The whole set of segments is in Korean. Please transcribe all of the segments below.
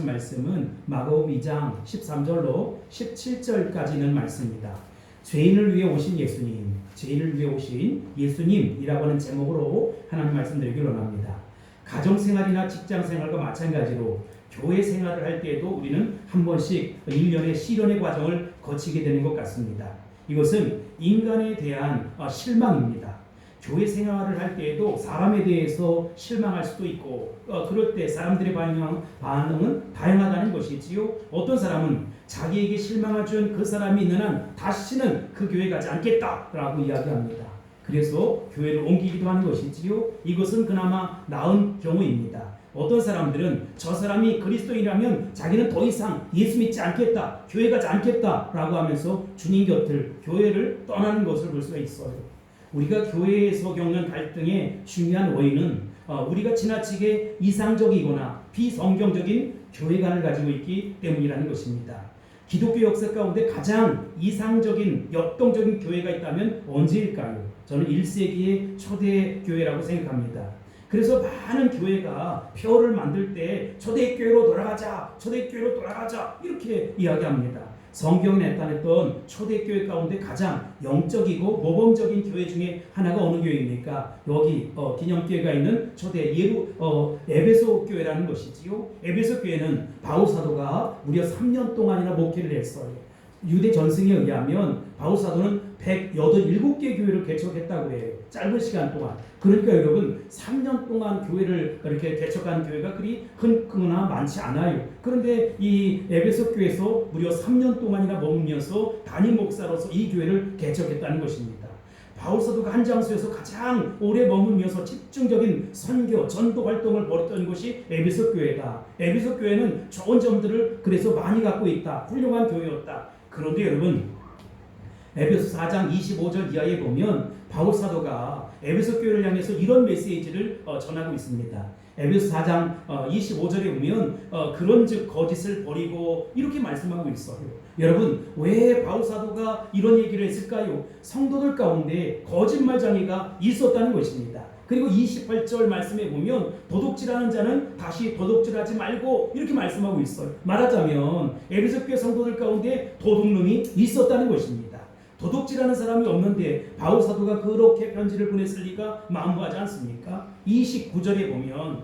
하신 말씀은 마가복음 2장 13절로 17절까지는 말씀입니다. 죄인을 위해 오신 예수님, 죄인을 위해 오신 예수님이라고 하는 제목으로 하나님 말씀드리기를 원합니다. 가정생활이나 직장생활과 마찬가지로 교회 생활을 할 때에도 우리는 한 번씩 1년의 시련의 과정을 거치게 되는 것 같습니다. 이것은 인간에 대한 실망입니다. 교회 생활을 할 때에도 사람에 대해서 실망할 수도 있고 그럴 때 사람들의 반응은 다양하다는 것이지요. 어떤 사람은 자기에게 실망을 준 그 사람이 있는 한 다시는 그 교회 가지 않겠다라고 이야기합니다. 그래서 교회를 옮기기도 하는 것이지요. 이것은 그나마 나은 경우입니다. 어떤 사람들은 저 사람이 그리스도인이라면 자기는 더 이상 예수 믿지 않겠다, 교회 가지 않겠다라고 하면서 주님 곁을, 교회를 떠나는 것을 볼 수가 있어요. 우리가 교회에서 겪는 갈등의 중요한 원인은 우리가 지나치게 이상적이거나 비성경적인 교회관을 가지고 있기 때문이라는 것입니다. 기독교 역사 가운데 가장 이상적인 역동적인 교회가 있다면 언제일까요? 저는 1세기의 초대 교회라고 생각합니다. 그래서 많은 교회가 표를 만들 때 초대교회로 돌아가자, 초대교회로 돌아가자 이렇게 이야기합니다. 성경에 나타냈던 초대교회 가운데 가장 영적이고 모범적인 교회 중에 하나가 어느 교회입니까? 여기 기념교회가 있는 초대 에베소 교회라는 것이지요. 에베소 교회는 바울 사도가 무려 3년 동안이나 목회를 했어요. 유대 전승에 의하면 바울 사도는 187개 교회를 개척했다고 해요. 짧은 시간 동안. 그러니까 여러분 3년 동안 교회를 이렇게 개척한 교회가 그리 흔하거나 많지 않아요. 그런데 이 에베소 교회에서 무려 3년 동안이나 머물면서 담임 목사로서 이 교회를 개척했다는 것입니다. 바울 사도가 한 장소에서 가장 오래 머물면서 집중적인 선교, 전도 활동을 벌였던 곳이 에베소 교회다. 에베소 교회는 좋은 점들을 그래서 많이 갖고 있다. 훌륭한 교회였다. 그런데 여러분 에베소 4장 25절 이하에 보면 바울 사도가 에베소 교회를 향해서 이런 메시지를 전하고 있습니다. 에베소 4장 25절에 보면 그런즉 거짓을 버리고 이렇게 말씀하고 있어요. 여러분 왜 바울 사도가 이런 얘기를 했을까요? 성도들 가운데 거짓말쟁이가 있었다는 것입니다. 그리고 28절 말씀에 보면 도둑질하는 자는 다시 도둑질하지 말고 이렇게 말씀하고 있어요. 말하자면 에베소 교회 성도들 가운데 도둑놈이 있었다는 것입니다. 도둑질하는 사람이 없는데 바울 사도가 그렇게 편지를 보냈을 리가 만무하지 않습니까? 29절에 보면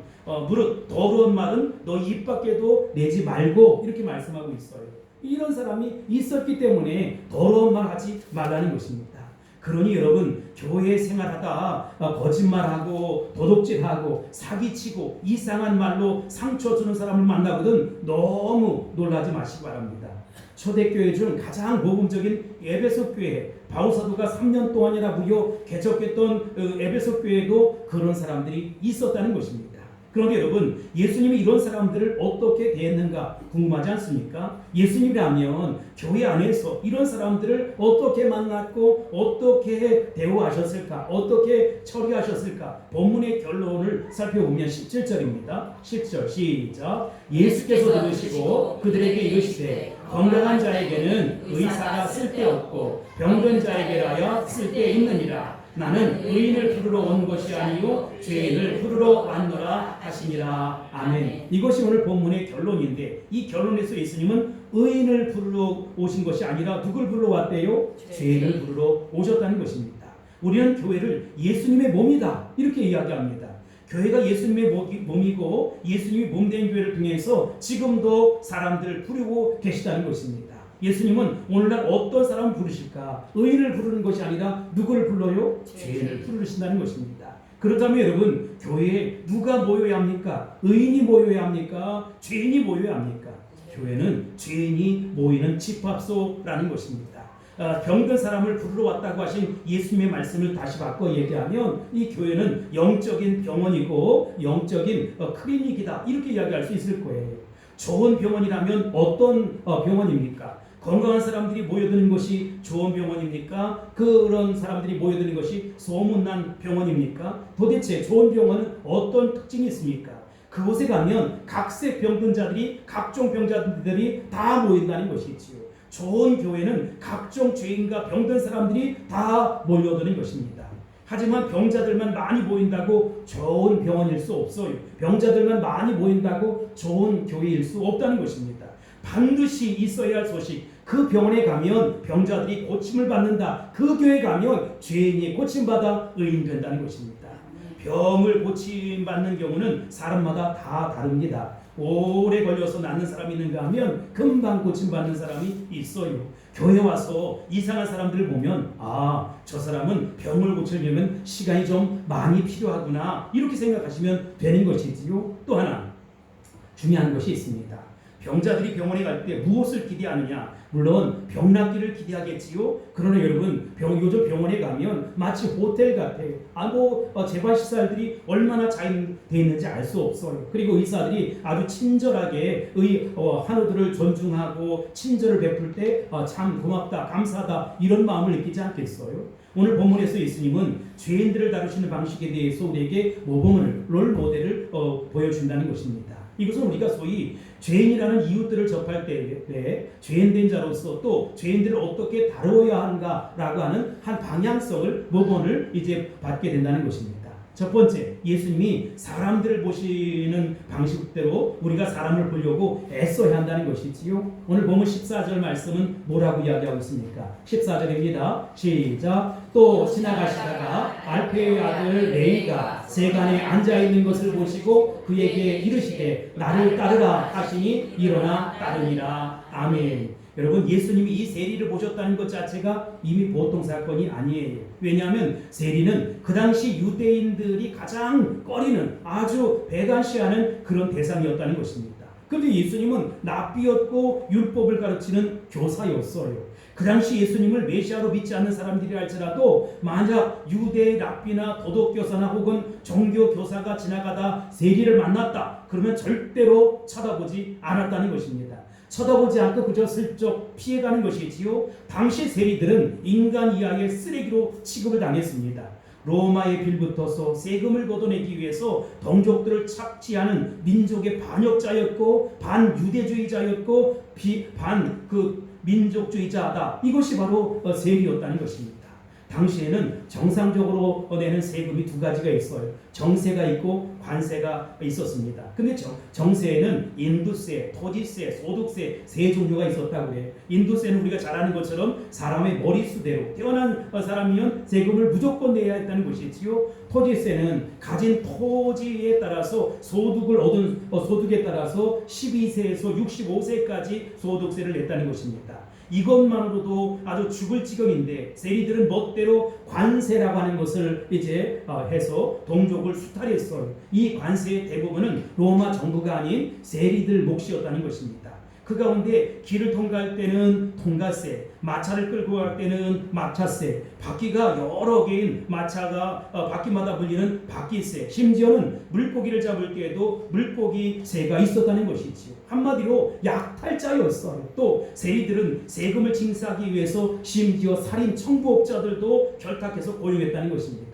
무릇 더러운 말은 너 입 밖에도 내지 말고 이렇게 말씀하고 있어요. 이런 사람이 있었기 때문에 더러운 말 하지 말라는 것입니다. 그러니 여러분 교회 생활하다 거짓말하고 도둑질하고 사기치고 이상한 말로 상처 주는 사람을 만나거든 너무 놀라지 마시기 바랍니다. 초대교회 중 가장 모범적인 에베소 교회, 바울 사도가 3년 동안이나 무려 개척했던 에베소 교회도 그런 사람들이 있었다는 것입니다. 그런데 여러분 예수님이 이런 사람들을 어떻게 대했는가 궁금하지 않습니까? 예수님이라면 교회 안에서 이런 사람들을 어떻게 만났고 어떻게 대우하셨을까? 어떻게 처리하셨을까? 본문의 결론을 살펴보면 17절입니다. 10절 시작. 예수께서 들으시고 그들에게 이르시되 건강한 자에게는 의사가 쓸데없고 병든 자에게라야 쓸데있느니라. 나는 의인을 부르러 온 것이 아니요 죄인을 부르러 왔노라 하시니라. 아멘. 이것이 오늘 본문의 결론인데 이 결론에서 예수님은 의인을 부르러 오신 것이 아니라 누굴 부르러 왔대요? 죄인을 부르러 오셨다는 것입니다. 우리는 교회를 예수님의 몸이다 이렇게 이야기합니다. 교회가 예수님의 몸이고 예수님이 몸된 교회를 통해서 지금도 사람들을 부르고 계시다는 것입니다. 예수님은 오늘날 어떤 사람을 부르실까? 의인을 부르는 것이 아니라 누구를 불러요? 죄인을 부르신다는 것입니다. 그렇다면 여러분 교회에 누가 모여야 합니까? 의인이 모여야 합니까? 죄인이 모여야 합니까? 교회는 죄인이 모이는 집합소라는 것입니다. 병든 사람을 부르러 왔다고 하신 예수님의 말씀을 다시 바꿔 얘기하면 이 교회는 영적인 병원이고 영적인 클리닉이다 이렇게 이야기할 수 있을 거예요. 좋은 병원이라면 어떤 병원입니까? 건강한 사람들이 모여드는 것이 좋은 병원입니까? 그런 사람들이 모여드는 것이 소문난 병원입니까? 도대체 좋은 병원은 어떤 특징이 있습니까? 그곳에 가면 각색 병든 자들이 각종 병자들이 다 모인다는 것이지요. 좋은 교회는 각종 죄인과 병든 사람들이 다 몰려드는 것입니다. 하지만 병자들만 많이 모인다고 좋은 병원일 수 없어요. 병자들만 많이 모인다고 좋은 교회일 수 없다는 것입니다. 반드시 있어야 할 소식. 그 병원에 가면 병자들이 고침을 받는다. 그 교회에 가면 죄인이 고침받아 의인 된다는 것입니다. 병을 고침받는 경우는 사람마다 다 다릅니다. 오래 걸려서 낫는 사람이 있는가 하면 금방 고침받는 사람이 있어요. 교회 와서 이상한 사람들을 보면 저 사람은 병을 고치려면 시간이 좀 많이 필요하구나 이렇게 생각하시면 되는 것이지요. 또 하나 중요한 것이 있습니다. 병자들이 병원에 갈 때 무엇을 기대하느냐? 물론 병 낫기를 기대하겠지요. 그러나 여러분 요즘 병원에 가면 마치 호텔 같아요. 재발시설들이 얼마나 잘 되어 있는지 알 수 없어요. 그리고 의사들이 아주 친절하게 환우들을 존중하고 친절을 베풀 때 참 고맙다, 감사하다 이런 마음을 느끼지 않겠어요? 오늘 본문에서 예수님은 죄인들을 다루시는 방식에 대해서 우리에게 모범을 롤 모델을 보여준다는 것입니다. 이것은 우리가 소위 죄인이라는 이웃들을 접할 때 죄인된 자로서 또 죄인들을 어떻게 다루어야 하는가라고 하는 한 방향성을 모범을 이제 받게 된다는 것입니다. 첫 번째, 예수님이 사람들을 보시는 방식대로 우리가 사람을 보려고 애써야 한다는 것이지요. 오늘 보면 14절 말씀은 뭐라고 이야기하고 있습니까? 14절입니다. 시작. 또 지나가시다가 알페의 아들 레위가 세간에 앉아있는 것을 보시고 그에게 이르시되 나를 따르라 하시니 일어나 따르니라. 아멘. 여러분 예수님이 이 세리를 보셨다는 것 자체가 이미 보통 사건이 아니에요. 왜냐하면 세리는 그 당시 유대인들이 가장 꺼리는 아주 배관시하는 그런 대상이었다는 것입니다. 그런데 예수님은 랍비였고 율법을 가르치는 교사였어요. 그 당시 예수님을 메시아로 믿지 않는 사람들이 할지라도 만약 유대 랍비나 도덕교사나 혹은 종교교사가 지나가다 세리를 만났다 그러면 절대로 쳐다보지 않았다는 것입니다. 쳐다보지 않고 그저 슬쩍 피해가는 것이지요. 당시 세리들은 인간 이하의 쓰레기로 취급을 당했습니다. 로마에 빌붙어서 세금을 걷어내기 위해서 동족들을 착취하는 민족의 반역자였고 반유대주의자였고 민족주의자다. 이것이 바로 세리였다는 것입니다. 당시에는 정상적으로 내는 세금이 두 가지가 있어요. 정세가 있고 관세가 있었습니다. 근데 정세에는 인두세, 토지세, 소득세 세 종류가 있었다고 해요. 인두세는 우리가 잘 아는 것처럼 사람의 머릿수대로 태어난 사람이면 세금을 무조건 내야 했다는 것이지요. 토지세는 가진 토지에 따라서 소득을 얻은 소득에 따라서 12세에서 65세까지 소득세를 냈다는 것입니다. 이것만으로도 아주 죽을 지경인데 세리들은 멋대로 관세라고 하는 것을 이제 해서 동족을 수탈했어요. 이 관세의 대부분은 로마 정부가 아닌 세리들 몫이었다는 것입니다. 그 가운데 길을 통과할 때는 통과세, 마차를 끌고 갈 때는 마차세, 바퀴가 여러 개인 마차가 바퀴마다 물리는 바퀴세, 심지어는 물고기를 잡을 때에도 물고기세가 있었다는 것이지요. 한마디로 약탈자였어요. 또 세리들은 세금을 징수하기 위해서 심지어 살인 청부업자들도 결탁해서 고용했다는 것입니다.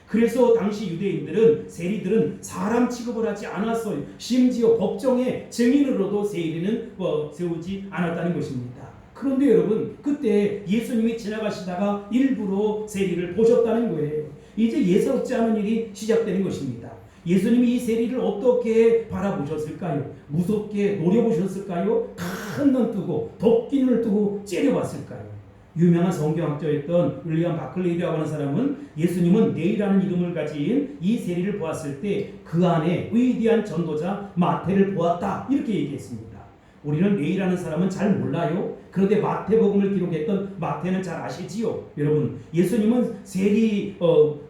그래서 당시 유대인들은 세리들은 사람 취급을 하지 않았어요. 심지어 법정에 증인으로도 세리는 세우지 않았다는 것입니다. 그런데 여러분 그때 예수님이 지나가시다가 일부러 세리를 보셨다는 거예요. 이제 예사롭지 않은 일이 시작되는 것입니다. 예수님이 이 세리를 어떻게 바라보셨을까요? 무섭게 노려보셨을까요? 큰 눈 뜨고 도끼눈을 뜨고 째려봤을까요? 유명한 성경학자였던 윌리엄 바클레이라고 하는 사람은 예수님은 네이라는 이름을 가진 이 세리를 보았을 때 그 안에 위대한 전도자 마태를 보았다 이렇게 얘기했습니다. 우리는 네이라는 사람은 잘 몰라요. 그런데 마태복음을 기록했던 마태는 잘 아시지요. 여러분 예수님은 세리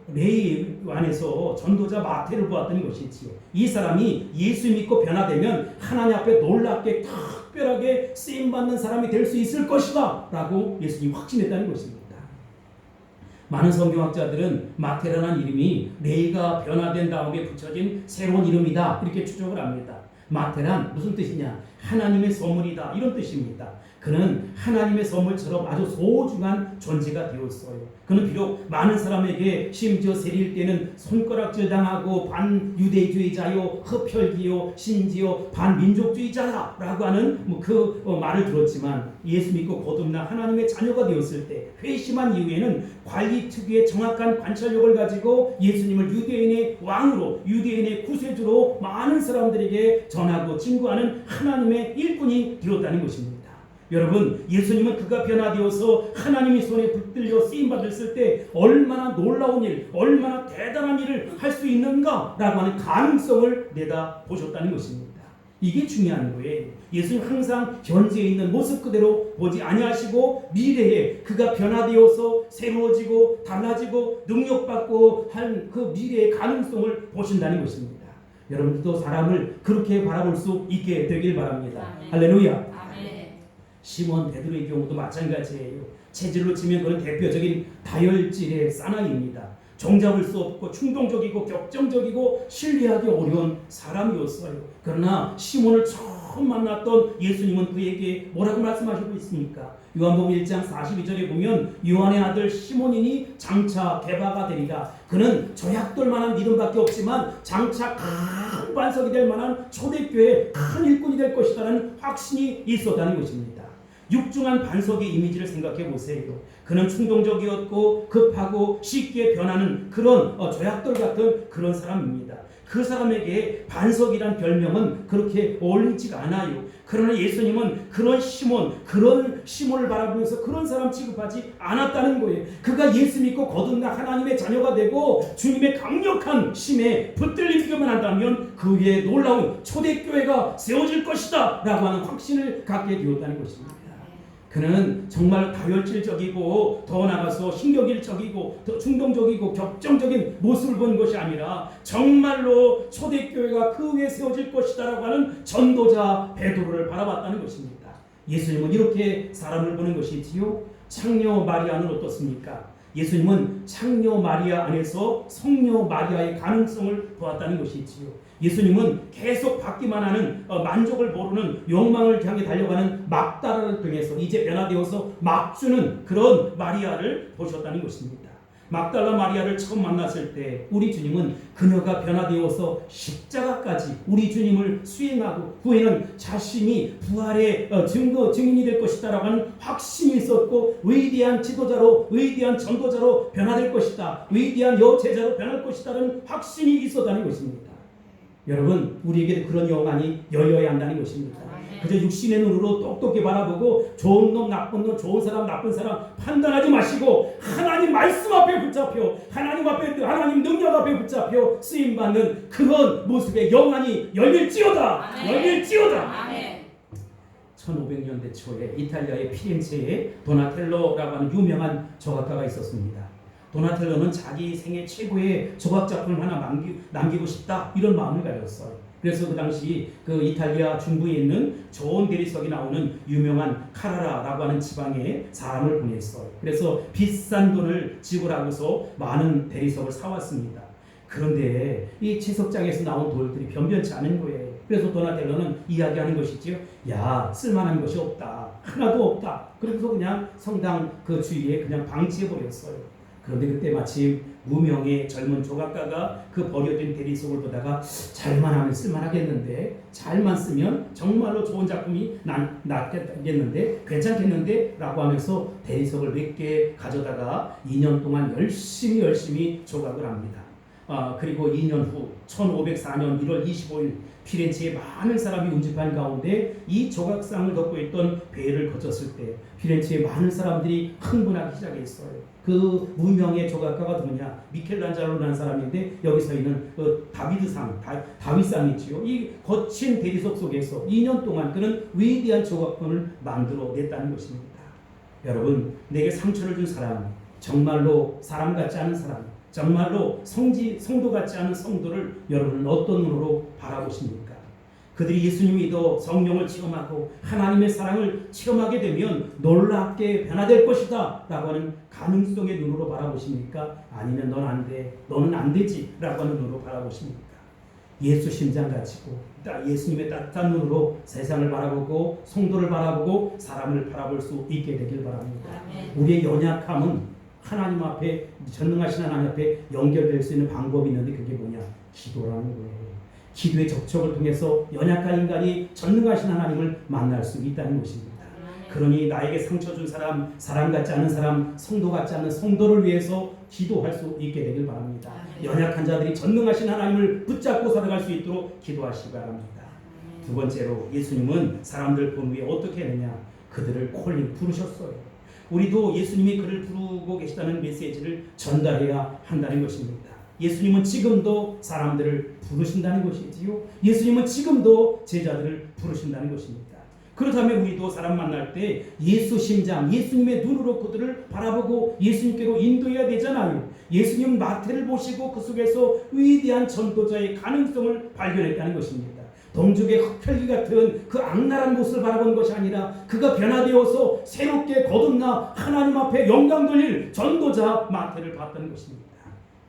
네이 안에서 전도자 마태를 보았다는 것이지요. 이 사람이 예수 믿고 변화되면 하나님 앞에 놀랍게 특별하게 쓰임받는 사람이 될 수 있을 것이다 라고 예수님이 확신했다는 것입니다. 많은 성경학자들은 마태라는 이름이 네이가 변화된 다음에 붙여진 새로운 이름이다 이렇게 추정을 합니다. 마태란 무슨 뜻이냐? 하나님의 선물이다 이런 뜻입니다. 그는 하나님의 선물처럼 아주 소중한 존재가 되었어요. 그는 비록 많은 사람에게 심지어 세릴 때는 손가락질 당하고 반유대주의자요, 흡혈귀요, 심지어 반민족주의자라고 하는 그 말을 들었지만 예수 믿고 거듭나 하나님의 자녀가 되었을 때 회심한 이후에는 관리 특유의 정확한 관찰력을 가지고 예수님을 유대인의 왕으로, 유대인의 구세주로 많은 사람들에게 전하고 증거하는 하나님의 일꾼이 되었다는 것입니다. 여러분, 예수님은 그가 변화되어서 하나님의 손에 붙들려 쓰임받았을 때 얼마나 놀라운 일, 얼마나 대단한 일을 할 수 있는가라고 하는 가능성을 내다보셨다는 것입니다. 이게 중요한 거예요. 예수님 항상 현재에 있는 모습 그대로 보지 아니하시고 미래에 그가 변화되어서 새로워지고 달라지고 능력받고 한 그 미래의 가능성을 보신다는 것입니다. 여러분들도 사람을 그렇게 바라볼 수 있게 되길 바랍니다. 아멘. 할렐루야. 시몬 베드로의 경우도 마찬가지예요. 체질로 치면 그런 대표적인 다혈질의 사나이입니다. 종잡을 수 없고 충동적이고 격정적이고 신뢰하기 어려운 사람이었어요. 그러나 시몬을 처음 만났던 예수님은 그에게 뭐라고 말씀하시고 있습니까? 요한복음 1장 42절에 보면 요한의 아들 시몬이니 장차 게바가 되리라. 그는 저약돌만한 믿음밖에 없지만 장차 큰 반석이 될 만한 초대교회의 큰 일꾼이 될 것이라는 확신이 있었다는 것입니다. 육중한 반석의 이미지를 생각해 보세요. 그는 충동적이었고 급하고 쉽게 변하는 그런 조약돌 같은 그런 사람입니다. 그 사람에게 반석이란 별명은 그렇게 어울리지가 않아요. 그러나 예수님은 그런 시몬을 바라보면서 그런 사람 취급하지 않았다는 거예요. 그가 예수 믿고 거듭나 하나님의 자녀가 되고 주님의 강력한 힘에 붙들리기만 한다면 그 위에 놀라운 초대교회가 세워질 것이다 라고 하는 확신을 갖게 되었다는 것입니다. 그는 정말 다혈질적이고 더 나아가서 신경질적이고 더 충동적이고 격정적인 모습을 본 것이 아니라 정말로 초대교회가 그 위에 세워질 것이다라고 하는 전도자 베드로를 바라봤다는 것입니다. 예수님은 이렇게 사람을 보는 것이지요. 창녀 마리아는 어떻습니까? 예수님은 창녀 마리아 안에서 성녀 마리아의 가능성을 보았다는 것이지요. 예수님은 계속 받기만 하는 만족을 모르는 욕망을 향해 달려가는 막다라를 통해서 이제 변화되어서 막 주는 그런 마리아를 보셨다는 것입니다. 막달라 마리아를 처음 만났을 때 우리 주님은 그녀가 변화되어서 십자가까지 우리 주님을 수행하고 후에는 자신이 부활의 증인이 될 것이다라고 하는 확신이 있었고 위대한 지도자로 위대한 전도자로 변화될 것이다. 위대한 여제자로 변할 것이다라는 확신이 있었다는 것입니다. 여러분, 우리에게 그런 영안이 열려야 한다는 것입니다. 그저 육신의 눈으로 똑똑히 바라보고 좋은 놈, 나쁜 놈, 좋은 사람, 나쁜 사람 판단하지 마시고 하나님 말씀 앞에 붙잡혀 하나님 능력 앞에 붙잡혀 쓰임받는 그런 모습의 영안이 열릴지어다. 열릴지어다. 1500년대 초에 이탈리아의 피렌체에 도나텔로라고 하는 유명한 조각가가 있었습니다. 도나텔로는 자기 생애 최고의 조각 작품을 하나 남기고 싶다 이런 마음을 가졌어요. 그래서 그 당시 그 이탈리아 중부에 있는 좋은 대리석이 나오는 유명한 카라라라고 하는 지방에 사람을 보냈어요. 그래서 비싼 돈을 지불하고서 많은 대리석을 사왔습니다. 그런데 이 채석장에서 나온 돌들이 변변치 않은 거예요. 그래서 도나텔로는 이야기하는 것이지요. 야, 쓸만한 것이 없다. 하나도 없다. 그래서 그냥 성당 그 주위에 그냥 방치해버렸어요. 그런데 그때 마침 무명의 젊은 조각가가 그 버려진 대리석을 보다가 잘만 하면 쓸만하겠는데, 잘만 쓰면 정말로 좋은 작품이 낫겠는데, 괜찮겠는데 라고 하면서 대리석을 몇 개 가져다가 2년 동안 열심히 조각을 합니다. 그리고 2년 후 1504년 1월 25일 피렌체에 많은 사람이 운집한 가운데 이 조각상을 덮고 있던 배를 거쳤을 때 피렌체에 많은 사람들이 흥분하기 시작했어요. 그 무명의 조각가가 누구냐? 미켈란젤로라는 사람인데 여기 서 있는 그 다윗상이지요. 이 거친 대리석 속에서 2년 동안 그는 위대한 조각품을 만들어 냈다는 것입니다. 여러분, 내게 상처를 준 사람, 정말로 사람 같지 않은 사람, 정말로 성도 같지 않은 성도를 여러분은 어떤 눈으로 바라보십니까? 그들이 예수님 믿어 성령을 체험하고 하나님의 사랑을 체험하게 되면 놀랍게 변화될 것이다 라고 하는 가능성의 눈으로 바라보십니까? 아니면 넌 안 돼, 너는 안 되지 라고 하는 눈으로 바라보십니까? 예수 심장 가지고 예수님의 따뜻한 눈으로 세상을 바라보고 성도를 바라보고 사람을 바라볼 수 있게 되길 바랍니다. 우리의 연약함은 하나님 앞에, 전능하신 하나님 앞에 연결될 수 있는 방법이 있는데 그게 뭐냐? 기도라는 거예요. 기도의 접촉을 통해서 연약한 인간이 전능하신 하나님을 만날 수 있다는 것입니다. 그러니 나에게 상처 준 사람, 사람 같지 않은 사람, 성도 같지 않은 성도를 위해서 기도할 수 있게 되길 바랍니다. 연약한 자들이 전능하신 하나님을 붙잡고 살아갈 수 있도록 기도하시기 바랍니다. 두 번째로 예수님은 사람들 본 후에 어떻게 했느냐? 그들을 콜링 부르셨어요. 우리도 예수님이 그를 부르고 계시다는 메시지를 전달해야 한다는 것입니다. 예수님은 지금도 사람들을 부르신다는 것이지요. 예수님은 지금도 제자들을 부르신다는 것입니다. 그렇다면 우리도 사람 만날 때 예수 심장, 예수님의 눈으로 그들을 바라보고 예수님께로 인도해야 되잖아요. 예수님 마태를 보시고 그 속에서 위대한 전도자의 가능성을 발견했다는 것입니다. 동족의 흑혈기 같은 그 악랄한 모습을 바라본 것이 아니라 그가 변화되어서 새롭게 거듭나 하나님 앞에 영광 돌릴 전도자 마태를 봤다는 것입니다.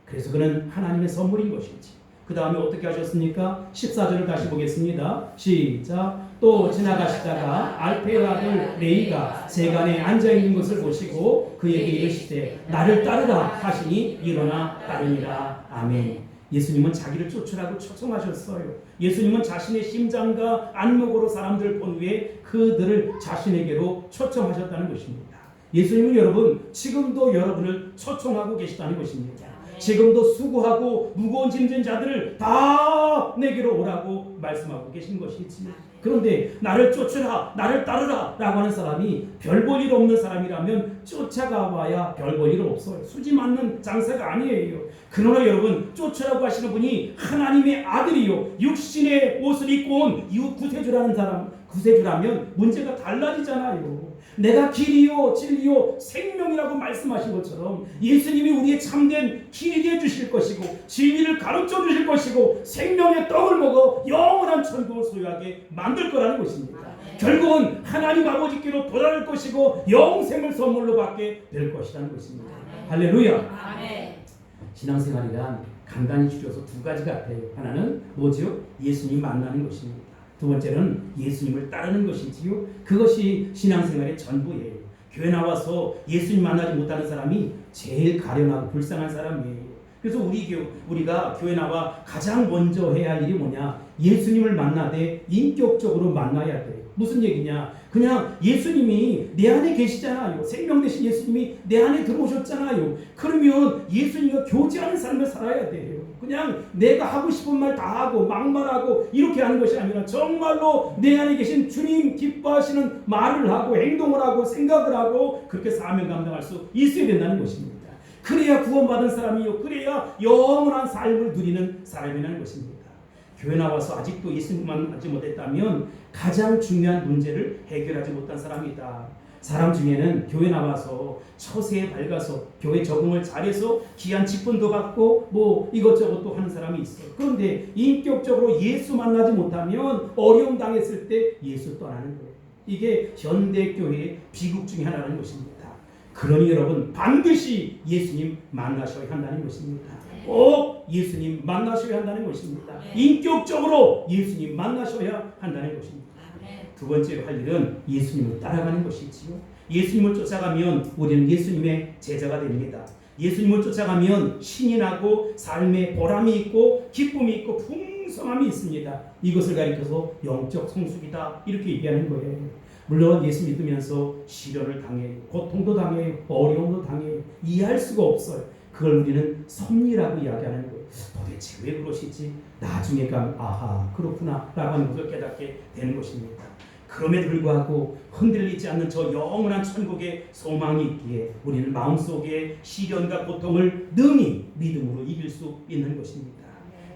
그래서 그는 하나님의 선물인 것이지. 그 다음에 어떻게 하셨습니까? 14절을 다시 보겠습니다. 시작. 또 지나가시다가 알페의 아들 레이가 세간에 앉아있는 것을 보시고 그에게 이르시되 나를 따르라 하시니 일어나 따르니라. 아멘. 예수님은 자기를 쫓으라고 초청하셨어요. 예수님은 자신의 심장과 안목으로 사람들을 본 후에 그들을 자신에게로 초청하셨다는 것입니다. 예수님은 여러분 지금도 여러분을 초청하고 계시다는 것입니다. 지금도 수고하고 무거운 짐진 자들을 다 내게로 오라고 말씀하고 계신 것이지. 그런데 나를 쫓으라, 나를 따르라 라고 하는 사람이 별 볼 일 없는 사람이라면 쫓아가봐야 별 볼 일 없어요. 수지 맞는 장사가 아니에요. 그러나 여러분 쫓으라고 하시는 분이 하나님의 아들이요 육신의 옷을 입고 온 이웃 구세주라는 사람, 구세주라면 문제가 달라지잖아요. 내가 길이요 진리요 생명이라고 말씀하신 것처럼 예수님이 우리의 참된 길이 되어 주실 것이고 진리를 가르쳐 주실 것이고 생명의 떡을 먹어 영원한 천국을 소유하게 만들 거라는 것입니다. 결국은 하나님 아버지께로 돌아갈 것이고 영생을 선물로 받게 될 것이라는 것입니다. 할렐루야. 신앙생활이란 간단히 줄여서 두 가지 같아요. 하나는 뭐죠? 예수님 만나는 것입니다. 두 번째는 예수님을 따르는 것이지요. 그것이 신앙생활의 전부예요. 교회 나와서 예수님 만나지 못하는 사람이 제일 가련하고 불쌍한 사람이에요. 그래서 우리가 교회 나와 가장 먼저 해야 할 일이 뭐냐? 예수님을 만나되 인격적으로 만나야 돼요. 무슨 얘기냐? 그냥 예수님이 내 안에 계시잖아요. 생명 되신 예수님이 내 안에 들어오셨잖아요. 그러면 예수님과 교제하는 삶을 살아야 돼요. 그냥 내가 하고 싶은 말 다 하고 막말하고 이렇게 하는 것이 아니라 정말로 내 안에 계신 주님 기뻐하시는 말을 하고 행동을 하고 생각을 하고 그렇게 사명 감당할 수 있어야 된다는 것입니다. 그래야 구원받은 사람이요 그래야 영원한 삶을 누리는 사람이라는 것입니다. 교회 나와서 아직도 예수님만 만나지 못했다면 가장 중요한 문제를 해결하지 못한 사람이다. 사람 중에는 교회 나와서 처세에 밝아서 교회 적응을 잘해서 귀한 직분도 받고 뭐 이것저것 또 하는 사람이 있어요. 그런데 인격적으로 예수 만나지 못하면 어려움 당했을 때 예수 떠나는 거예요. 이게 현대교회의 비극 중에 하나라는 것입니다. 그러니 여러분 반드시 예수님 만나셔야 한다는 것입니다. 꼭 예수님 만나셔야 한다는 것입니다. 인격적으로 예수님 만나셔야 한다는 것입니다. 두 번째로 할 일은 예수님을 따라가는 것이지요. 예수님을 쫓아가면 우리는 예수님의 제자가 됩니다. 예수님을 쫓아가면 신이 나고 삶에 보람이 있고 기쁨이 있고 풍성함이 있습니다. 이것을 가리켜서 영적 성숙이다 이렇게 얘기하는 거예요. 물론 예수 믿으면서 시련을 당해요. 고통도 당해요. 어려움도 당해요. 이해할 수가 없어요. 그걸 우리는 섭리라고 이야기하는 거예요. 도대체 왜 그러시지? 나중에 가면 아하 그렇구나 라고 하는 것을 깨닫게 되는 것입니다. 그럼에도 불구하고 흔들리지 않는 저 영원한 천국의 소망이 있기에 우리는 마음속에 시련과 고통을 능히 믿음으로 이길 수 있는 것입니다.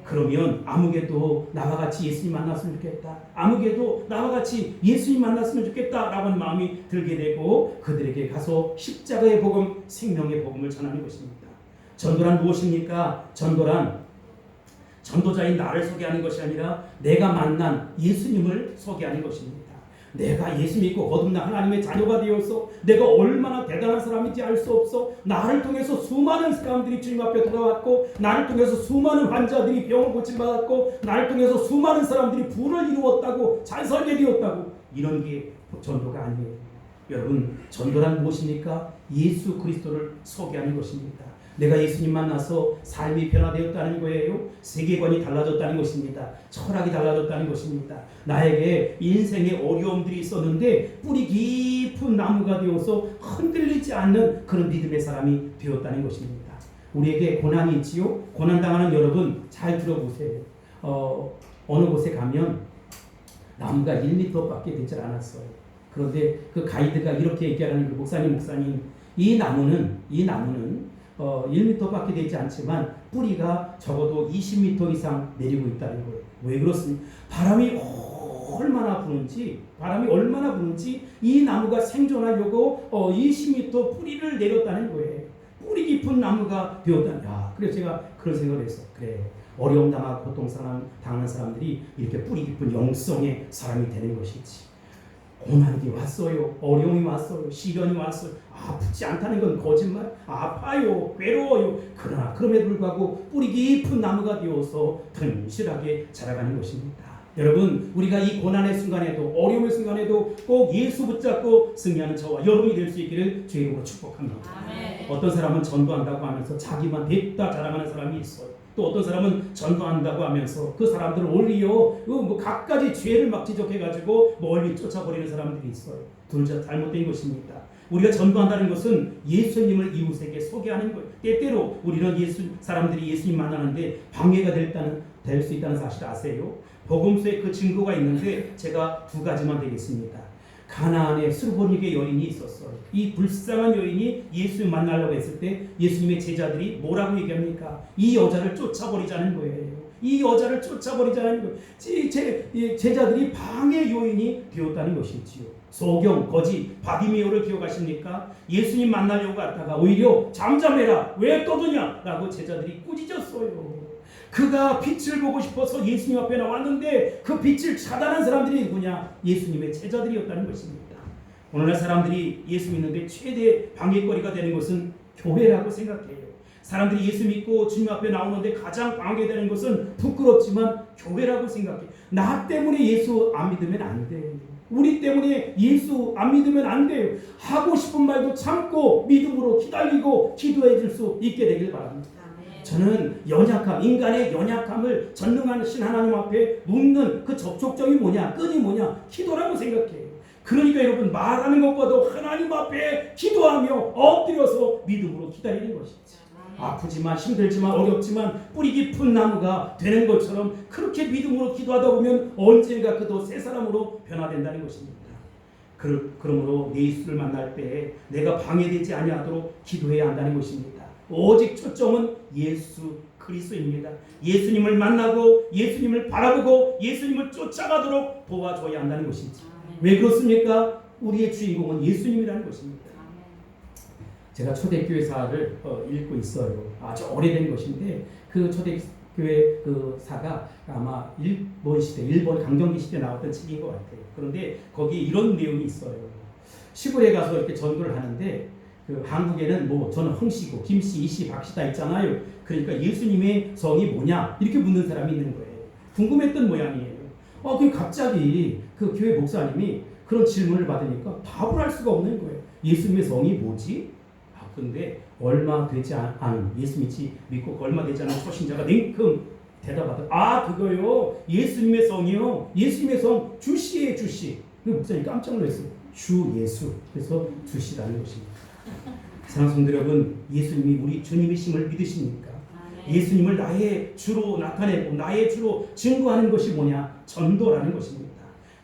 그러면 아무개도 나와 같이 예수님 만났으면 좋겠다. 아무개도 나와 같이 예수님 만났으면 좋겠다 라고 하는 마음이 들게 되고 그들에게 가서 십자가의 복음, 생명의 복음을 전하는 것입니다. 전도란 무엇입니까? 전도란 전도자인 나를 소개하는 것이 아니라 내가 만난 예수님을 소개하는 것입니다. 내가 예수 믿고 거듭난 하나님의 자녀가 되어서 내가 얼마나 대단한 사람인지 알 수 없어. 나를 통해서 수많은 사람들이 주님 앞에 돌아왔고, 나를 통해서 수많은 환자들이 병을 고침받았고, 나를 통해서 수많은 사람들이 부를 이루었다고, 잘 살게 되었다고. 이런 게 전도가 아니에요. 여러분, 전도란 무엇입니까? 예수 그리스도를 소개하는 것입니다. 내가 예수님 만나서 삶이 변화되었다는 거예요. 세계관이 달라졌다는 것입니다. 철학이 달라졌다는 것입니다. 나에게 인생의 어려움들이 있었는데 뿌리 깊은 나무가 되어서 흔들리지 않는 그런 믿음의 사람이 되었다는 것입니다. 우리에게 고난이 있지요. 고난당하는 여러분 잘 들어보세요. 어느 곳에 가면 나무가 1m밖에 되질 않았어요. 그런데 그 가이드가 이렇게 얘기하는 거예요. 목사님, 이 나무는 1m밖에 되지 않지만 뿌리가 적어도 20m 이상 내리고 있다는 거예요. 왜 그렇습니까? 바람이 얼마나 부는지 이 나무가 생존하려고 20m 뿌리를 내렸다는 거예요. 뿌리 깊은 나무가 되었다. 그래서 제가 그런 생각을 했어. 그래, 어려움 당하고 고통 당하는 사람들이 이렇게 뿌리 깊은 영성의 사람이 되는 것이지. 고난이 왔어요. 어려움이 왔어요. 시련이 왔어요. 아프지 않다는 건 거짓말. 아파요. 괴로워요. 그러나 그럼에도 불구하고 뿌리 깊은 나무가 되어서 튼실하게 자라가는 것입니다. 여러분, 우리가 이 고난의 순간에도, 어려움의 순간에도 꼭 예수 붙잡고 승리하는 저와 여러분이 될 수 있기를 주의 이름으로 축복합니다. 아멘. 어떤 사람은 전도한다고 하면서 자기만 됐다 자랑하는 사람이 있어요. 또 어떤 사람은 전도한다고 하면서 그 사람들을 오히려 갖가지 죄를 막 지적해가지고 멀리 쫓아버리는 사람들이 있어요. 둘 다 잘못된 것입니다. 우리가 전도한다는 것은 예수님을 이웃에게 소개하는 거예요. 때때로 우리는 사람들이 예수님 만나는데 방해가 될 수 있다는 사실 아세요? 복음서에 그 증거가 있는데 제가 두 가지만 되겠습니다. 가나안에 수르보니게 여인이 있었어요. 이 불쌍한 여인이 예수님 만나려고 했을 때 예수님의 제자들이 뭐라고 얘기합니까? 이 여자를 쫓아버리자는 거예요. 제자들이 방해 요인이 되었다는 것이지요. 소경, 거지, 바디메오를 기억하십니까? 예수님 만나려고 갔다가 오히려 잠잠해라, 왜 떠드냐? 라고 제자들이 꾸짖었어요. 그가 빛을 보고 싶어서 예수님 앞에 나왔는데 그 빛을 차단한 사람들이 누구냐? 예수님의 제자들이었다는 것입니다. 오늘날 사람들이 예수 믿는데 최대 방해거리가 되는 것은 교회라고 생각해요. 사람들이 예수 믿고 주님 앞에 나오는데 가장 방해되는 것은 부끄럽지만 교회라고 생각해요. 나 때문에 예수 안 믿으면 안 돼요. 우리 때문에 예수 안 믿으면 안 돼요. 하고 싶은 말도 참고 믿음으로 기다리고 기도해 줄 수 있게 되길 바랍니다. 저는 인간의 연약함을 전능하신 하나님 앞에 묻는 그 접촉점이 뭐냐, 끈이 뭐냐, 기도라고 생각해요. 그러니까 여러분, 말하는 것보다 하나님 앞에 기도하며 엎드려서 믿음으로 기다리는 것이죠. 아프지만 힘들지만 어렵지만 뿌리 깊은 나무가 되는 것처럼 그렇게 믿음으로 기도하다 보면 언젠가 그도 새 사람으로 변화된다는 것입니다. 그러므로 예수를 만날 때 내가 방해되지 아니하도록 기도해야 한다는 것입니다. 오직 초점은 예수 그리스도입니다. 예수님을 만나고 예수님을 바라보고 예수님을 쫓아가도록 도와줘야 한다는 것이지. 왜 그렇습니까? 우리의 주인공은 예수님이라는 것입니다. 제가 초대교회사를 읽고 있어요. 아주 오래된 것인데 그 초대교회 그 사가 아마 일본 강점기 시대에 나왔던 책인 것 같아요. 그런데 거기에 이런 내용이 있어요. 시골에 가서 이렇게 전도를 하는데 한국에는 저는 홍씨고 김씨, 이씨, 박씨 다 있잖아요. 그러니까 예수님의 성이 뭐냐 이렇게 묻는 사람이 있는 거예요. 궁금했던 모양이에요. 그 갑자기 그 교회 목사님이 그런 질문을 받으니까 답을 할 수가 없는 거예요. 예수님의 성이 뭐지? 근데 얼마 되지 않은 예수 믿고 얼마 되지 않은 초신자가 냉큼 대답하더라. 그거요. 예수님의 성이요. 예수님의 성 주씨예요, 주씨. 그 목사님 깜짝 놀랐어요. 주 예수. 그래서 주씨라는 것입니다. 사랑하는 성도 여러분, 예수님이 우리 주님이심을 믿으십니까? 예수님을 나의 주로 나타내고 나의 주로 증거하는 것이 뭐냐? 전도라는 것입니다.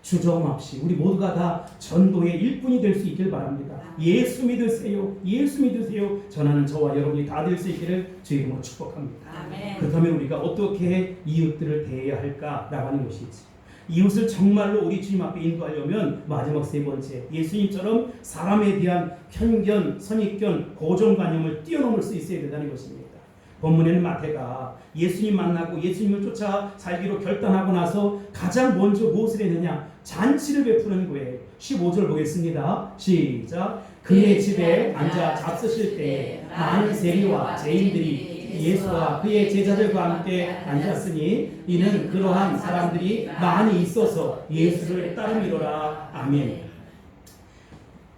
주저함 없이 우리 모두가 다 전도의 일꾼이 될 수 있길 바랍니다. 예수 믿으세요. 예수 믿으세요. 전하는 저와 여러분이 다 될 수 있기를 주의 이름으로 축복합니다. 아멘. 그렇다면 우리가 어떻게 이웃들을 대해야 할까라고 하는 것이지. 이웃을 정말로 우리 주님 앞에 인도하려면 마지막 세 번째, 예수님처럼 사람에 대한 편견, 선입견, 고정관념을 뛰어넘을 수 있어야 된다는 것입니다. 본문에는 마태가 예수님 만나고 예수님을 쫓아 살기로 결단하고 나서 가장 먼저 무엇을 했느냐? 잔치를 베푸는 거예요. 15절 보겠습니다. 시작. 그의 집에 앉아 잡수실 때에 많은 세리와 죄인들이 예수와 그의 제자들과 함께 앉았으니 이는 그러한 사람들이 많이 있어서 예수를 따르미로라. 아멘.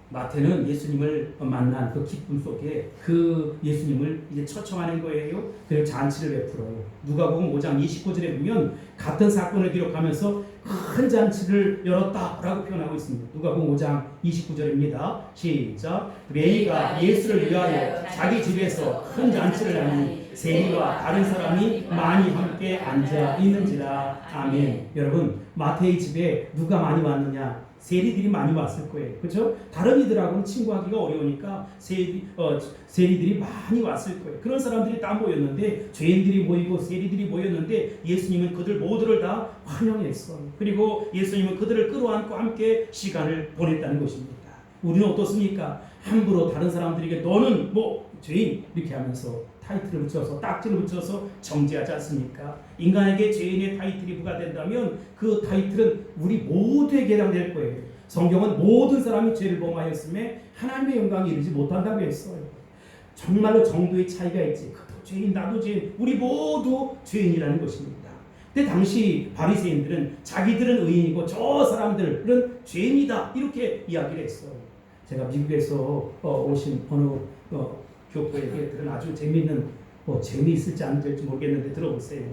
마태는 예수님을 만난 그 기쁨 속에 그 예수님을 이제 초청하는 거예요. 그리고 잔치를 베풀어요. 누가복음 5장 29절에 보면 같은 사건을 기록하면서 큰 잔치를 열었다라고 표현하고 있습니다. 누가복음 5장 29절입니다. 시작. 레위가 예수를 위하여 자기 집에서 큰 잔치를 하니 세리와 다른 사람이 많이 함께 앉아 있는지라. 아멘. 여러분, 마태의 집에 누가 많이 왔느냐? 세리들이 많이 왔을 거예요. 그렇죠? 다른 이들하고는 친구하기가 어려우니까 세리들이 많이 왔을 거예요. 그런 사람들이 다 모였는데, 죄인들이 모이고 세리들이 모였는데 예수님은 그들 모두를 다 환영했어요. 그리고 예수님은 그들을 끌어안고 함께 시간을 보냈다는 것입니다. 우리는 어떻습니까? 함부로 다른 사람들에게 너는 뭐 죄인 이렇게 하면서 타이틀을 붙여서 딱지를 붙여서 정죄하지 않습니까? 인간에게 죄인의 타이틀이 부과된다면 그 타이틀은 우리 모두에게 해당될 거예요. 성경은 모든 사람이 죄를 범하였음에 하나님의 영광에 이르지 못한다고 했어요. 정말로 정도의 차이가 있지. 그도 죄인 나도 죄인, 우리 모두 죄인이라는 것입니다. 근데 당시 바리새인들은 자기들은 의인이고 저 사람들은 죄인이다 이렇게 이야기를 했어요. 제가 미국에서 오신 어느 교포에게 들은 아주 재미있는, 재미있을지 안 될지 모르겠는데 들어보세요.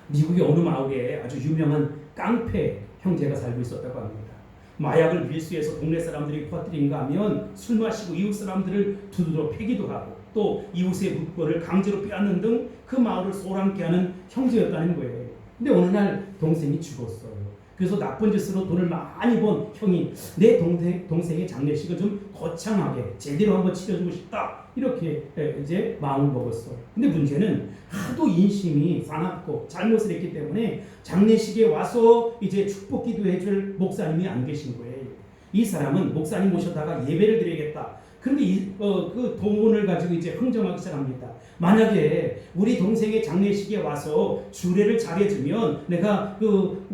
미국의 어느 마을에 아주 유명한 깡패 형제가 살고 있었다고 합니다. 마약을 밀수해서 동네 사람들이 퍼뜨린가 하면 술 마시고 이웃 사람들을 두드러 패기도 하고 또 이웃의 물건을 강제로 빼앗는 등 그 마을을 소란케 하는 형제였다는 거예요. 근데 어느 날 동생이 죽었어요. 그래서 나쁜 짓으로 돈을 많이 번 형이 내 동생의 장례식을 좀 거창하게 제대로 한번 치러주고 싶다 이렇게 이제 마음을 먹었어. 근데 문제는 하도 인심이 사납고 잘못을 했기 때문에 장례식에 와서 이제 축복 기도해줄 목사님이 안 계신 거예요. 이 사람은 목사님 모셔다가 예배를 드리겠다. 근데 그 돈을 가지고 이제 흥정하기 시작합니다. 만약에 우리 동생의 장례식에 와서 주례를 잘해주면 내가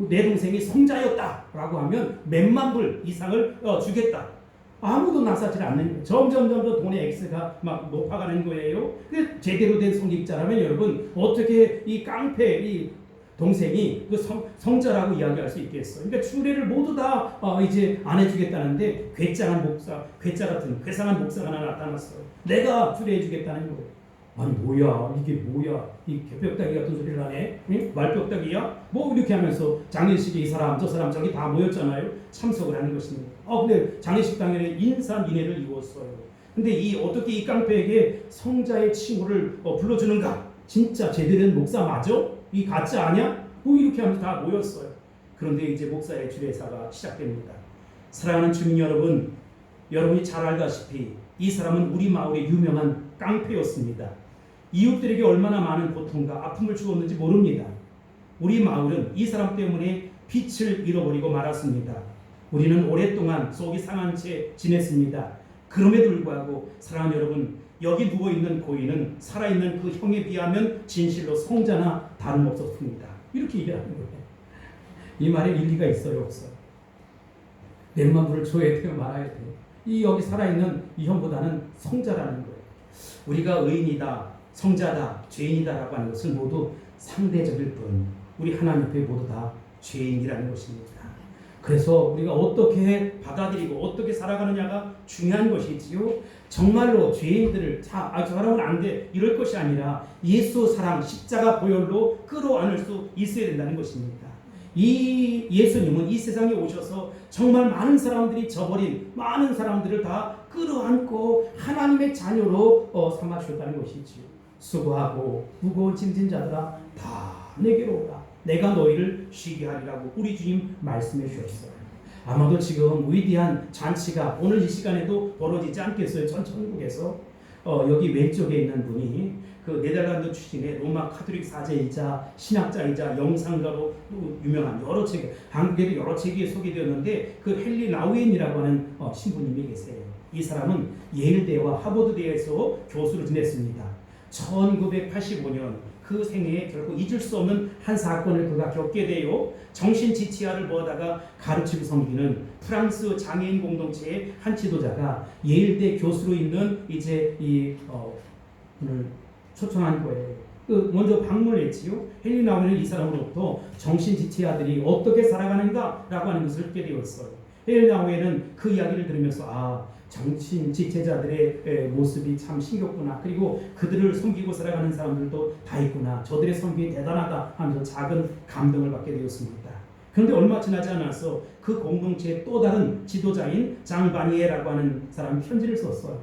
내 동생이 성자였다라고 하면 몇만 불 이상을 주겠다. 아무도 나서지 않는 거예요. 점점 돈의 액수가 막 높아가는 거예요. 근데 제대로 된 성직자라면 여러분 어떻게 이 깡패 이 동생이 그 성자라고 이야기할 수 있겠어. 그러니까 주례를 모두 다 이제 안 해주겠다는데 괴짜 같은 괴상한 목사가 하나 나타났어요. 내가 주례해주겠다는 거예요. 아니 뭐야 이게 뭐야 이 개벽다기 같은 소리를 하네. 응? 말벽다기야? 뭐 이렇게 하면서 장례식에 이 사람 저 사람 저기 다 모였잖아요. 참석을 하는 것입니다. 근데 장례식 당일에 인사인해를 이뤘어요. 근데 어떻게 이 깡패에게 성자의 칭호를 불러주는가? 진짜 제대로 된 목사 맞아? 이 가짜 아니야? 뭐 이렇게 하면서 다 모였어요. 그런데 이제 목사의 주례사가 시작됩니다. 사랑하는 주민 여러분, 여러분이 잘 알다시피 이 사람은 우리 마을의 유명한 깡패였습니다. 이웃들에게 얼마나 많은 고통과 아픔을 주었는지 모릅니다. 우리 마을은 이 사람 때문에 빛을 잃어버리고 말았습니다. 우리는 오랫동안 속이 상한 채 지냈습니다. 그럼에도 불구하고 사랑하는 여러분, 여기 누워있는 고인은 살아있는 그 형에 비하면 진실로 성자나 다름없었습니다. 이렇게 얘기하는 거예요. 이 말에 일리가 있어요, 없어요? 몇만 불을 줘야 돼요, 말아야 돼요? 여기 살아있는 이 형보다는 성자라는 거예요. 우리가 의인이다, 성자다, 죄인이다라고 하는 것은 모두 상대적일 뿐 우리 하나님 앞에 모두 다 죄인이라는 것입니다. 그래서 우리가 어떻게 받아들이고 어떻게 살아가느냐가 중요한 것이지요. 정말로 죄인들을 저 사람은 안 돼 이럴 것이 아니라 예수 사랑 십자가 보혈로 끌어안을 수 있어야 된다는 것입니다. 이 예수님은 이 세상에 오셔서 정말 많은 사람들이 저버린 많은 사람들을 다 끌어안고 하나님의 자녀로 삼아주셨다는 것이지요. 수고하고 무거운 짐진 자들아 다 내게로 오라. 내가 너희를 쉬게 하리라고 우리 주님 말씀해 주셨어요. 아마도 지금 위대한 잔치가 오늘 이 시간에도 벌어지지 않겠어요. 전 천국에서 여기 왼쪽에 있는 분이 그 네덜란드 출신의 로마 카톨릭 사제이자 신학자이자 영상가로 유명한 여러 책, 한국에도 여러 책이 소개되었는데 그 헨리 라우엔이라고 하는 신부님이 계세요. 이 사람은 예일대와 하버드대에서 교수를 지냈습니다. 1985년 그 생애에 결국 잊을 수 없는 한 사건을 그가 겪게 돼요. 정신지체아를 보다가 가르치고 섬기는 프랑스 장애인 공동체의 한 지도자가 예일대 교수로 있는 이제 오늘 초청한 거예요. 먼저 방문을 했지요. 헨리 나우에는 이 사람으로부터 정신지체아들이 어떻게 살아가는가라고 하는 것을 듣게 되었어요. 헨리 나우에는 그 이야기를 들으면서 정신지체자들의 모습이 참 신겹구나. 그리고 그들을 섬기고 살아가는 사람들도 다 있구나. 저들의 섬김이 대단하다 하면서 작은 감동을 받게 되었습니다. 그런데 얼마 지나지 않아서 그 공동체의 또 다른 지도자인 장 바니에라고 하는 사람이 편지를 썼어요.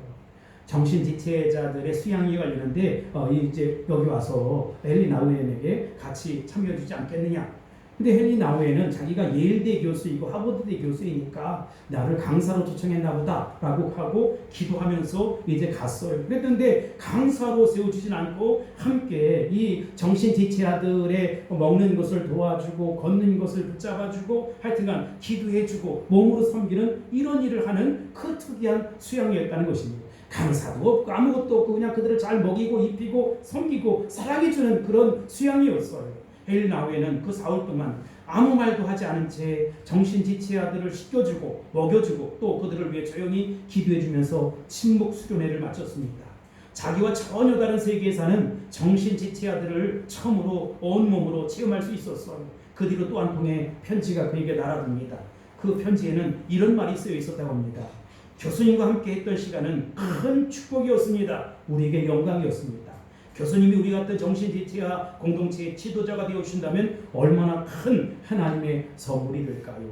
정신지체자들의 수양이 관련한데 이제 여기 와서 헨리 나우엔에게 같이 참여해주지 않겠느냐. 근데 헨리 나우엔은 자기가 예일대 교수이고 하버드대 교수이니까 나를 강사로 초청했나 보다 라고 하고 기도하면서 이제 갔어요. 그랬는데 강사로 세워주진 않고 함께 이 정신지체아들의 먹는 것을 도와주고 걷는 것을 붙잡아주고 하여튼간 기도해주고 몸으로 섬기는 이런 일을 하는 그 특이한 수양이었다는 것입니다. 강사도 없고 아무것도 없고 그냥 그들을 잘 먹이고 입히고 섬기고 사랑해주는 그런 수양이었어요. 헨리 나우에는 그 4월 동안 아무 말도 하지 않은 채 정신지체아들을 씻겨주고 먹여주고 또 그들을 위해 조용히 기도해주면서 침묵 수련회를 마쳤습니다. 자기와 전혀 다른 세계에 사는 정신지체아들을 처음으로 온몸으로 체험할 수 있었어요. 그 뒤로 또 한 통의 편지가 그에게 날아듭니다. 그 편지에는 이런 말이 쓰여 있었다고 합니다. 교수님과 함께 했던 시간은 큰 축복이었습니다. 우리에게 영광이었습니다. 교수님이 우리 같은 정신지체아 공동체의 지도자가 되어주신다면 얼마나 큰 하나님의 선물이 될까요?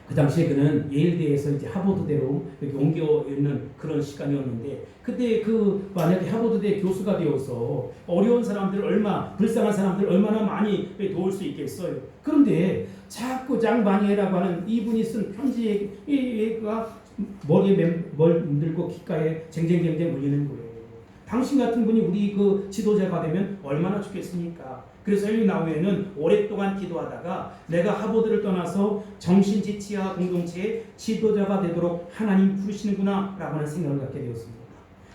그 당시에 그는 예일대에서 이제 하버드대로 이렇게 옮겨 있는 그런 시간이었는데 그때 만약에 하버드대 교수가 되어서 어려운 사람들 불쌍한 사람들 얼마나 많이 도울 수 있겠어요. 그런데 자꾸 장 바니에라고 하는 이분이 쓴 편지가 머리에 물들고 귓가에 쟁쟁쟁쟁 물리는 거예요. 당신 같은 분이 우리 그 지도자가 되면 얼마나 좋겠습니까? 그래서 헨리 나우에는 오랫동안 기도하다가 내가 하버드를 떠나서 정신지체아 공동체의 지도자가 되도록 하나님 부르시는구나 라고 하는 생각을 갖게 되었습니다.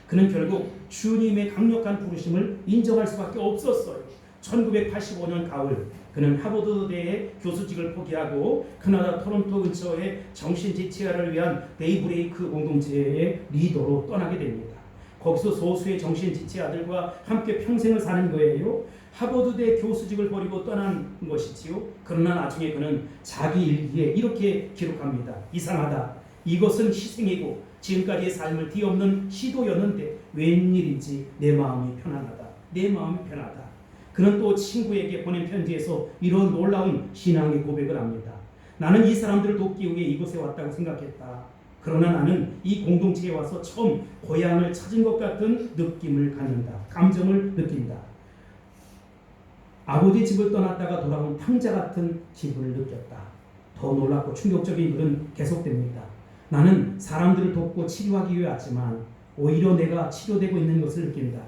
그는 결국 주님의 강력한 부르심을 인정할 수밖에 없었어요. 1985년 가을 그는 하버드대의 교수직을 포기하고 캐나다 토론토 근처의 정신지체아를 위한 데이브레이크 공동체의 리더로 떠나게 됩니다. 거기서 소수의 정신지체아들과 함께 평생을 사는 거예요. 하버드대 교수직을 버리고 떠난 것이지요. 그러나 나중에 그는 자기 일기에 이렇게 기록합니다. 이상하다. 이것은 희생이고 지금까지의 삶을 뒤엎는 시도였는데 웬일인지 내 마음이 편안하다. 내 마음이 편하다. 그는 또 친구에게 보낸 편지에서 이런 놀라운 신앙의 고백을 합니다. 나는 이 사람들을 돕기 위해 이곳에 왔다고 생각했다. 그러나 나는 이 공동체에 와서 처음 고향을 찾은 것 같은 느낌을 갖는다. 감정을 느낀다. 아버지 집을 떠났다가 돌아온 탕자 같은 기분을 느꼈다. 더 놀랍고 충격적인 글은 계속됩니다. 나는 사람들을 돕고 치료하기 위해 왔지만 오히려 내가 치료되고 있는 것을 느낀다.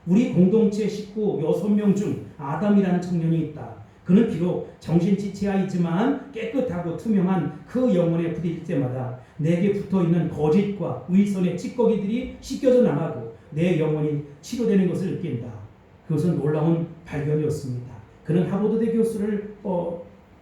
우리 공동체 식구 6명 중 아담이라는 청년이 있다. 그는 비록 정신지체아이지만 깨끗하고 투명한 그 영혼에 부딪힐 때마다 내게 붙어있는 거짓과 위선의 찌꺼기들이 씻겨져 나가고 내 영혼이 치료되는 것을 느낀다. 그것은 놀라운 발견이었습니다. 그는 하버드대 교수를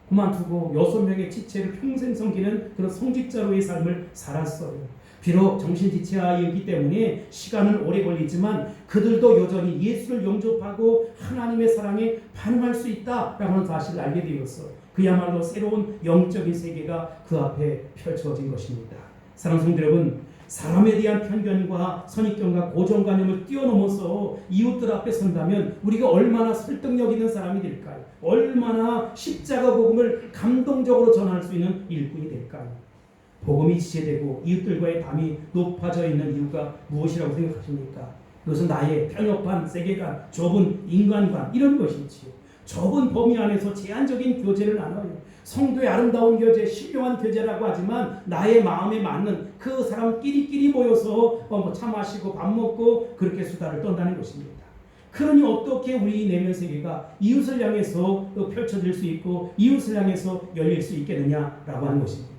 그만두고 6명의 지체를 평생 섬기는 그런 성직자로의 삶을 살았어요. 비록 정신지체아이기 때문에 시간은 오래 걸리지만 그들도 여전히 예수를 영접하고 하나님의 사랑에 반응할 수 있다라고 하는 사실을 알게 되었어요. 그야말로 새로운 영적인 세계가 그 앞에 펼쳐진 것입니다. 사랑하는 성도 여러분, 사람에 대한 편견과 선입견과 고정관념을 뛰어넘어서 이웃들 앞에 선다면 우리가 얼마나 설득력 있는 사람이 될까요? 얼마나 십자가 복음을 감동적으로 전할 수 있는 일꾼이 될까요? 복음이 지체되고 이웃들과의 담이 높아져 있는 이유가 무엇이라고 생각하십니까? 그것은 나의 편협한 세계관, 좁은 인간관 이런 것이지요. 좁은 범위 안에서 제한적인 교제를 나눠요. 성도의 아름다운 교제, 신령한 교제라고 하지만 나의 마음에 맞는 그 사람끼리끼리 모여서 차 마시고 밥 먹고 그렇게 수다를 떤다는 것입니다. 그러니 어떻게 우리 내면 세계가 이웃을 향해서 펼쳐질 수 있고 이웃을 향해서 열릴 수 있겠느냐라고 하는 것입니다.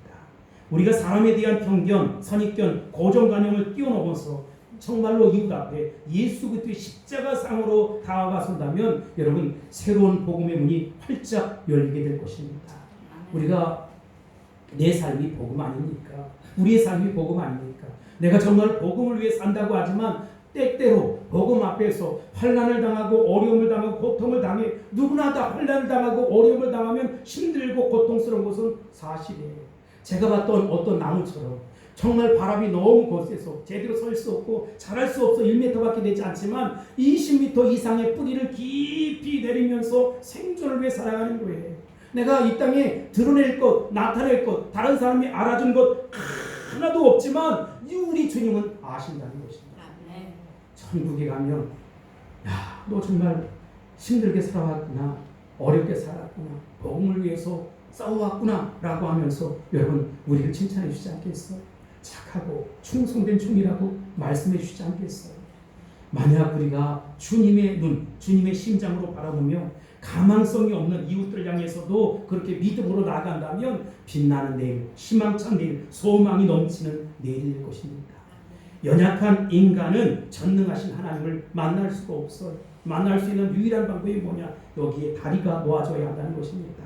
우리가 사람에 대한 편견, 선입견, 고정관념을 뛰어넘어서 정말로 이웃 앞에 예수 그리스도의 십자가상으로 다가선다면 여러분 새로운 복음의 문이 활짝 열리게 될 것입니다. 우리가 내 삶이 복음 아닙니까? 우리의 삶이 복음 아닙니까? 내가 정말 복음을 위해 산다고 하지만 때때로 복음 앞에서 환난을 당하고 어려움을 당하고 고통을 당해 누구나 다 환난을 당하고 어려움을 당하면 힘들고 고통스러운 것은 사실이에요. 제가 봤던 어떤 나무처럼 정말 바람이 너무 거세서 제대로 설 수 없고 자랄 수 없어 1m밖에 되지 않지만 20m 이상의 뿌리를 깊이 내리면서 생존을 위해 살아가는 거예요. 내가 이 땅에 드러낼 것, 나타낼 것, 다른 사람이 알아준 것 하나도 없지만 우리 주님은 아신다는 것입니다. 천국에 가면 야, 너 정말 힘들게 살아왔구나, 어렵게 살았구나, 복음을 위해서 싸워왔구나 라고 하면서 여러분 우리를 칭찬해 주지 않겠어요? 착하고 충성된 종이라고 말씀해 주지 않겠어요? 만약 우리가 주님의 눈, 주님의 심장으로 바라보며 가망성이 없는 이웃들 향해서도 그렇게 믿음으로 나아간다면 빛나는 내일, 희망찬 내일, 소망이 넘치는 내일일 것입니다. 연약한 인간은 전능하신 하나님을 만날 수가 없어요. 만날 수 있는 유일한 방법이 뭐냐? 여기에 다리가 놓아져야 한다는 것입니다.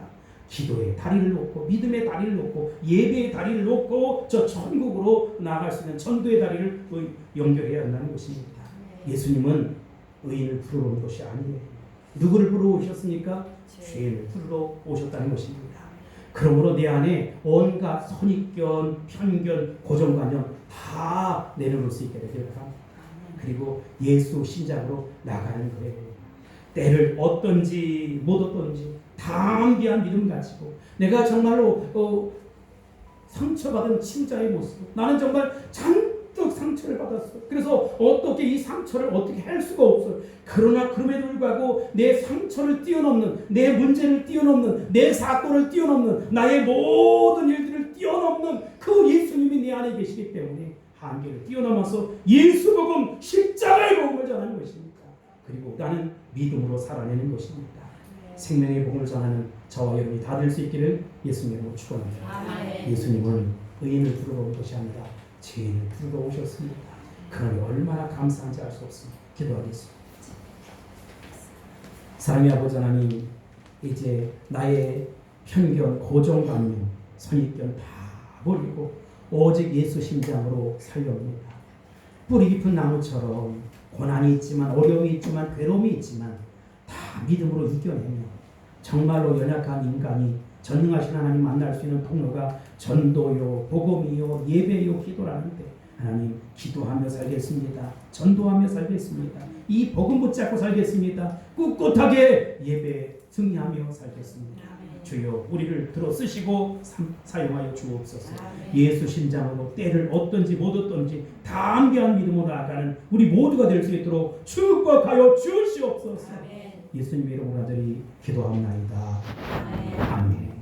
기도의 다리를 놓고 믿음의 다리를 놓고 예배의 다리를 놓고 저 천국으로 나아갈 수 있는 전도의 다리를 연결해야 한다는 것입니다. 예수님은 의인을 부르러 온 것이 아니에요. 누구를 부르러 오셨습니까? 죄인을 부르러 오셨다는 것입니다. 그러므로 내 안에 온갖 선입견, 편견, 고정관념 다 내려놓을 수 있게 되길 바랍니다. 그리고 예수 신장으로 나가는 거예요. 때를 어떤지 못 어떤지 담대한 믿음 가지고 내가 정말로 상처받은 친자의 모습, 나는 정말 잔뜩 상처를 받았어. 그래서 어떻게 이 상처를 어떻게 할 수가 없어요. 그러나 그럼에도 불구하고 내 상처를 뛰어넘는, 내 문제를 뛰어넘는, 내 사건을 뛰어넘는, 나의 모든 일들을 뛰어넘는 그 예수님이 내 안에 계시기 때문에 한계를 뛰어넘어서 예수 복음, 십자가의 복음을 전하는 것입니다. 그리고 나는 믿음으로 살아내는 것입니다. 생명의 복음을 전하는 저와 여러분이 다 될 수 있기를 예수님으로 축원합니다. 예수님은 의인을 부르러 온 것이 아니라 죄인을 부르러 오셨습니다. 그러니 얼마나 감사한지 알 수 없습니다. 기도하겠습니다. 사랑의 아버지 하나님, 이제 나의 편견, 고정관념, 선입견 다 버리고 오직 예수 심장으로 살려옵니다. 뿌리 깊은 나무처럼 고난이 있지만 어려움이 있지만 괴로움이 있지만 다 믿음으로 이겨내며 정말로 연약한 인간이 전능하신 하나님 만날 수 있는 통로가 전도요, 복음이요, 예배요, 기도라는데 하나님 기도하며 살겠습니다. 전도하며 살겠습니다. 이 복음 붙잡고 살겠습니다. 꿋꿋하게 예배 승리하며 살겠습니다. 주여 우리를 들어 쓰시고 사용하여 주옵소서. 예수 심장으로 때를 어떤지 못 어떤지 담대한 믿음으로 나아가는 우리 모두가 될 수 있도록 축복하여 주시옵소서. 예수님의 이름으로 간절히 기도합니다. 아멘.